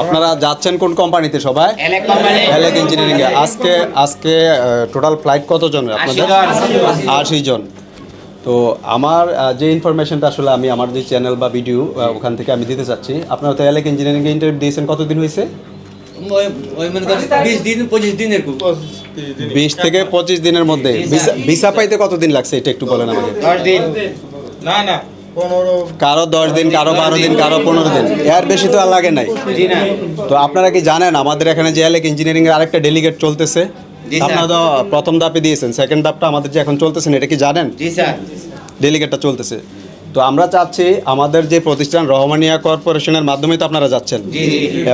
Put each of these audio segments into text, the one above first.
আপনারা যাচ্ছেন কোন কোম্পানিতে সবাই? এলেক ইঞ্জিনিয়ারিং এ। আজকে টোটাল ফ্লাইট কতজন আপনাদের? 80 জন। তো আমার যে ইনফরমেশনটা আসলে আমি আমার যে চ্যানেল বা ভিডিও ওখান থেকে আমি দিতে চাচ্ছি, আপনারা তো এলেক ইঞ্জিনিয়ারিং এ ইন্টারভিউ দিয়েছেন, কতদিন হয়েছে? 20 থেকে 25 দিনের মধ্যে। ভিসা পাইতে কতদিন লাগছে এটা একটু বলেন আমাকে। 10 দিন। না কারো 10 দিন, কারো 12 দিন, কারো 15 দিন, এর বেশি তো আর লাগে নাই। তো আপনারা কি জানেন আমাদের এখানে যে এলেক ইঞ্জিনিয়ারিং এর আরেকটা ডেলিগেট চলতেছে? আপনারা তো প্রথম ধাপে দিয়েছেন, সেকেন্ড ধাপটা আমাদের যে এখন চলতেছে এটা কি জানেন? জি স্যার। ডেলিগেটটা চলতেছে। তো আমরা চাচ্ছি আমাদের যে প্রতিষ্ঠান রহমানিয়া কর্পোরেশনের মাধ্যমে তো আপনারা যাচ্ছেন,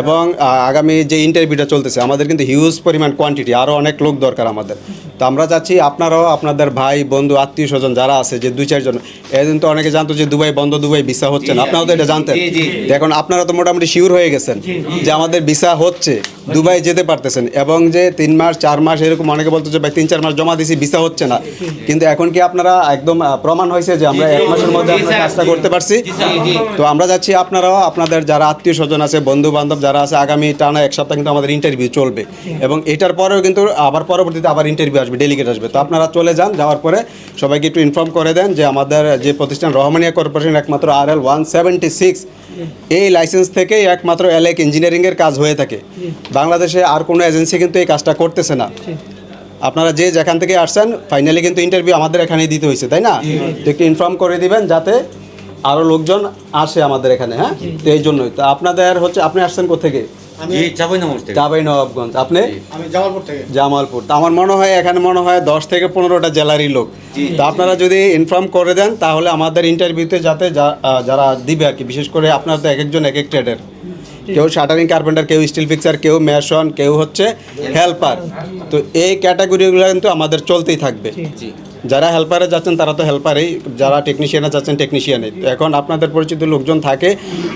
এবং আগামী যে ইন্টারভিউটা চলতেছে আমাদের কিন্তু হিউজ পরিমাণ কোয়ান্টিটি, আরও অনেক লোক দরকার আমাদের। তো আমরা চাচ্ছি আপনারাও আপনাদের ভাই বন্ধু আত্মীয় স্বজন যারা আছে, যে 2-4 জন, এদিন তো অনেকে জানতো যে দুবাই বন্ধ, দুবাই ভিসা হচ্ছে না, আপনারাও তো এটা জানতেন। এখন আপনারা তো মোটামুটি শিওর হয়ে গেছেন যে আমাদের ভিসা হচ্ছে, দুবাই যেতে পারতেছেন, এবং যে 3 মাস 4 মাস এরকম অনেকে বলতো যে ভাই 3-4 মাস জমা দিয়েছি ভিসা হচ্ছে না, কিন্তু এখন কি আপনারা একদম প্রমাণ হয়েছে যে আমরা 1 মাসের মধ্যে কাজটা করতে পারছি? তো আমরা যাচ্ছি আপনারাও আপনাদের যারা আত্মীয় স্বজন আছে, বন্ধু বান্ধব যারা আছে, আগামী টানা 1 সপ্তাহ কিন্তু আমাদের ইন্টারভিউ চলবে, এবং এটার পরেও কিন্তু আবার পরবর্তীতে আবার ইন্টারভিউ আসবে, ডেলিগেট আসবে। তো আপনারা চলে যান, যাওয়ার পরে সবাইকে একটু ইনফর্ম করে দেন যে আমাদের যে প্রতিষ্ঠান রহমানিয়া কর্পোরেশন একমাত্র RL 176 এই লাইসেন্স থেকেই একমাত্র এলেক ইঞ্জিনিয়ারিংয়ের কাজ হয়ে থাকে। বাংলাদেশে আর কোনো এজেন্সি কিন্তু এই কাজটা করতেছে না। আপনারা যে যেখান থেকে আসছেন ফাইনালি কিন্তু ইন্টারভিউ আমাদের এখানেই দিতে হয়েছে, তাই না? তো একটু ইনফর্ম করে দিবেন যাতে আরও লোকজন আসে আমাদের এখানে। হ্যাঁ, তো এই জন্যই তো আপনাদের হচ্ছে। আপনি আসছেন কোথেকে? চাঁপাইনবাবগঞ্জ। আপনি? আমি জামালপুর থেকে। জামালপুর। তো আমার মনে হয় এখানে 10 থেকে 15টা জেলারই লোক। তো আপনারা যদি ইনফর্ম করে দেন তাহলে আমাদের ইন্টারভিউতে যাতে যারা দিবে আর কি, বিশেষ করে আপনারা তো এক একজন এক এক ট্রেডের, কেউ শাটারিং কার্পেন্টার, কেউ স্টিল ফিক্সার, কেউ মেশন, কেউ হচ্ছে হেল্পার। তো এই ক্যাটাগরিগুলো কিন্তু আমাদের চলতেই থাকবে। যারা হেল্পারে যাচ্ছেন তারা তো হেল্পারেই, যারা টেকনিশিয়ানে যাচ্ছেন টেকনিশিয়ানেই। তো এখন আপনাদের পরিচিত লোকজন থাকে,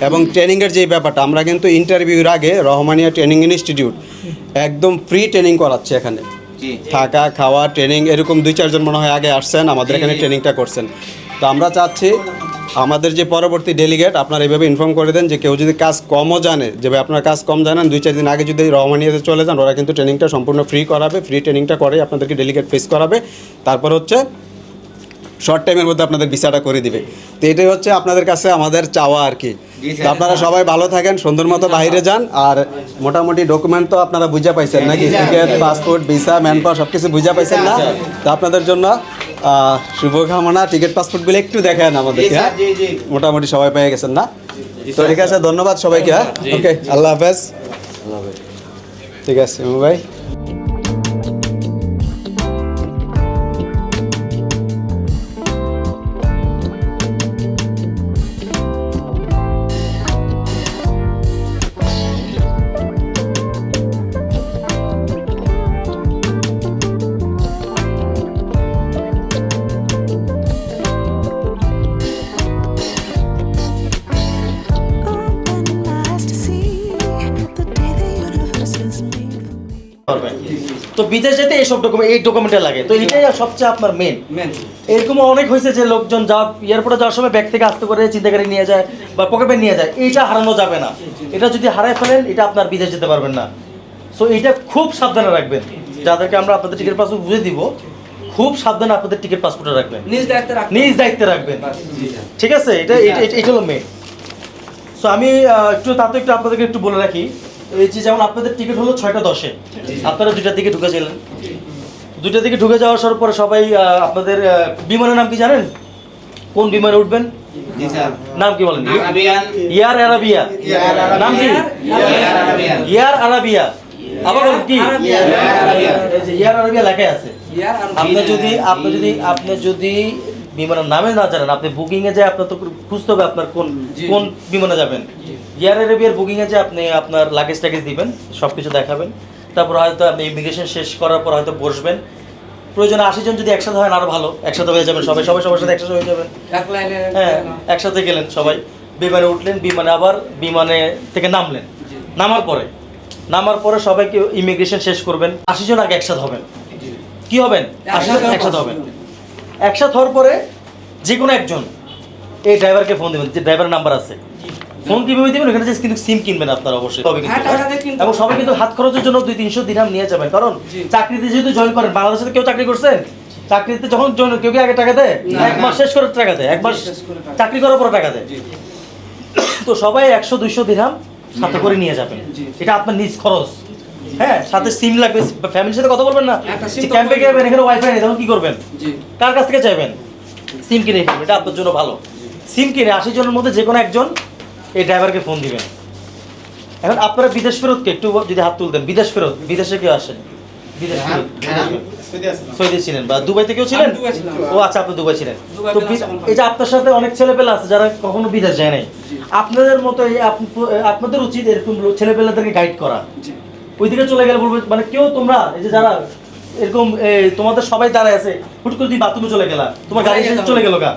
এবং ট্রেনিংয়ের যে ব্যাপারটা, আমরা কিন্তু ইন্টারভিউর আগে রহমানিয়া ট্রেনিং ইনস্টিটিউট একদম ফ্রি ট্রেনিং করাচ্ছে এখানে, থাকা খাওয়া ট্রেনিং। এরকম 2-4 জন মনে হয় আগে আসছেন, আমাদের এখানে ট্রেনিংটা করছেন। তো আমরা চাচ্ছি আমাদের যে পরবর্তী ডেলিগেট আপনারা এইভাবে ইনফর্ম করে দেন যে কেউ যদি কাজ কমও জানে, যে ভাই আপনার কাজ কম জানেন, 2-4 দিন আগে যদি রহমানিয়াতে চলে যান, ওরা কিন্তু ট্রেনিংটা সম্পূর্ণ ফ্রি করাবে। ফ্রি ট্রেনিংটা করে আপনাদেরকে ডেলিগেট ফেস করাবে, তারপর হচ্ছে শর্ট টাইমের মধ্যে আপনাদের ভিসাটা করে দিবে। তো এটাই হচ্ছে আপনাদের কাছে আমাদের চাওয়া আর কি। তো আপনারা সবাই ভালো থাকেন, সুন্দর মতো বাইরে যান। আর মোটামুটি ডকুমেন্ট তো আপনারা বুঝা পাইছেন নাকি? Ticket, passport, visa, man power সব কিছু বুঝা পাইছেন না? তো আপনাদের জন্য শুভকামনা। টিকিট পাসপোর্টগুলো একটু দেখেন আমাদেরকে। মোটামুটি সবাই পেয়ে গেছেন না? তো ঠিক আছে, ধন্যবাদ সবাইকে। হ্যাঁ, ওকে, আল্লাহ হাফেজ। ঠিক আছে ভাই। তো বিদেশ যেতে এইসব এই ডকুমেন্টে লাগে, তো এটাই সবচেয়ে আপনার মেন। এরকম অনেক হয়েছে যে লোকজন এয়ারপোর্টে যাওয়ার সময় ব্যাগ থেকে আস্তে করে চিন্তা করে নিয়ে যায় বা পকেটে নিয়ে যায়, এইটা হারানো যাবে না। এটা যদি হারায় ফেলেন এটা আপনার বিদেশ যেতে পারবেন না। সো এইটা খুব সাবধানে রাখবেন। যাদেরকে আমরা আপনাদের টিকিট পাসপোর্ট বুঝে দিব, খুব সাবধানে আপনাদের টিকিট পাসপোর্টে রাখবেন, নিজ দায়িত্বে রাখবেন। ঠিক আছে, এটা হলো মেন। সো আমি একটু আপনাদেরকে একটু বলে রাখি, এই যে যেমন আপনাদের টিকিট হলো 6:10-এ, আপনারা 2টার দিকে ঢুকেছিলেন। 2টার দিকে ঢুকে যাওয়ার পরে সবাই আপনাদের বিমানের নাম কি জানেন? কোন বিমানে উঠবেন? নাম কি বলেন? Air Arabia. নাম কি? Air Arabia. আবার বলেন কি? এয়ার আরাবিয়া লেখা আছে। আপনি যদি বিমানের নামে না জানেন, আপনি বুকিংয়ে যায় আপনার তো খুঁজতে হবে আপনার কোন বিমানে যাবেন। এয়ার আরাবিয়ার বুকিংয়ে যে আপনি আপনার লাগেজ টাগেজ দিবেন, সব কিছু দেখাবেন। তারপর হয়তো আপনি ইমিগ্রেশন শেষ করার পর হয়তো বসবেন। প্রয়োজনে 80 জন যদি একসাথে হয় আরও ভালো, একসাথে হয়ে যাবেন সবাই সবার সাথে একসাথে হয়ে যাবেন। হ্যাঁ, একসাথে গেলেন সবাই, বিমানে উঠলেন, বিমানে থেকে নামলেন। নামার পরে সবাইকে ইমিগ্রেশন শেষ করবেন। 80 জন আগে একসাথে হবেন। কি হবেন? 80 জন একসাথে হবেন। একসাথে হওয়ার পরে যে কোনো একজন এই ড্রাইভারকে ফোন দেবেন, যে ড্রাইভারের নাম্বার আছে, ফোন কিভাবে দিবেন ওখানে যে কিন্তু সিম কিনবেন আপনারা অবশ্যই তবে কিন্তু হ্যাঁ, টাকা দিয়ে কিনতে এবং সবাই কিন্তু হাত খরচের জন্য 200-300 দিরহাম নিয়ে যাবেন কারণ জি। চাকরিতে যেহেতু জয়েন করেন বাংলাদেশে তো কেউ চাকরি করছেন চাকরিতে যখন জয়েন কেউ কি আগে টাকা দেয় না, এক মাস শেষ করে টাকা দেয় এক মাস শেষ করে টাকা। চাকরি করার পর টাকা দেয় তো সবাই 100-200 দিরহাম সাথে করে নিয়ে যাবেন জি। এটা আপনার নিজ খরচ হ্যাঁ সাথে সিম লাগবে ফ্যামিলির সাথে কথা বলবেন না একটা SIM তো ক্যাম্পে গেবেন এখানে ওয়াইফাই নেই তখন কি করবেন জি কার কাছ থেকে চাইবেন সিম কিনে ফেলবেন এটা আপনার জন্য ভালো সিম কিনে 80 জনের মধ্যে যে কোনো একজন এই ড্রাইভারকে ফোন দিবেন এখন আপনারা বিদেশ ফেরতকে একটু যদি হাত তুলতেন বিদেশ ফেরত বিদেশে কেউ আসেন বিদেশ ফেরত সৌদি ছিলেন বা দুবাই থেকেও ছিলেন আমি দুবাই ছিলাম। ও আচ্ছা আপনি দুবাই ছিলেন দুবাই তো ছিলাম, তখন এই যে আপনার সাথে অনেক ছেলেপেলে আছে যারা কখনো বিদেশ যায় নাই আপনাদের মতো এই আপনাদের উচিত এরকম ছেলেপেলেদেরকে গাইড করা জি ওইদিকে চলে গেলে বলবে মানে কেউ তোমরা এই যে যারা এরকম তোমাদের সবাই দাঁড়ায় আছে হুট করে তুই বাথরুমে চলে গেলা তোমার গাড়ি এসে চলে গেল গা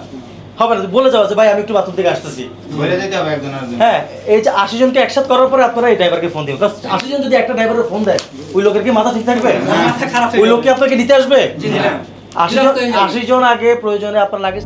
হবে না বলে যাওয়া যে ভাই আমি একটু বাথরুম থেকে আসতেছি বলে যেতে হবে একজন আরেকজন। হ্যাঁ এই যে 80 জনকে একসাথে করার পরে আপনারা এই ড্রাইভারকে ফোন দিবেন 80 জন যদি একটা ড্রাইভারের ফোন দেয় ওই লোকের কি মাথা ঠিক থাকবে মাথা খারাপ হয়ে ওই যাবে। লোক কি আপনাকে নিতে আসবে জি না 80 জন আগে প্রয়োজনে আপনার লাগে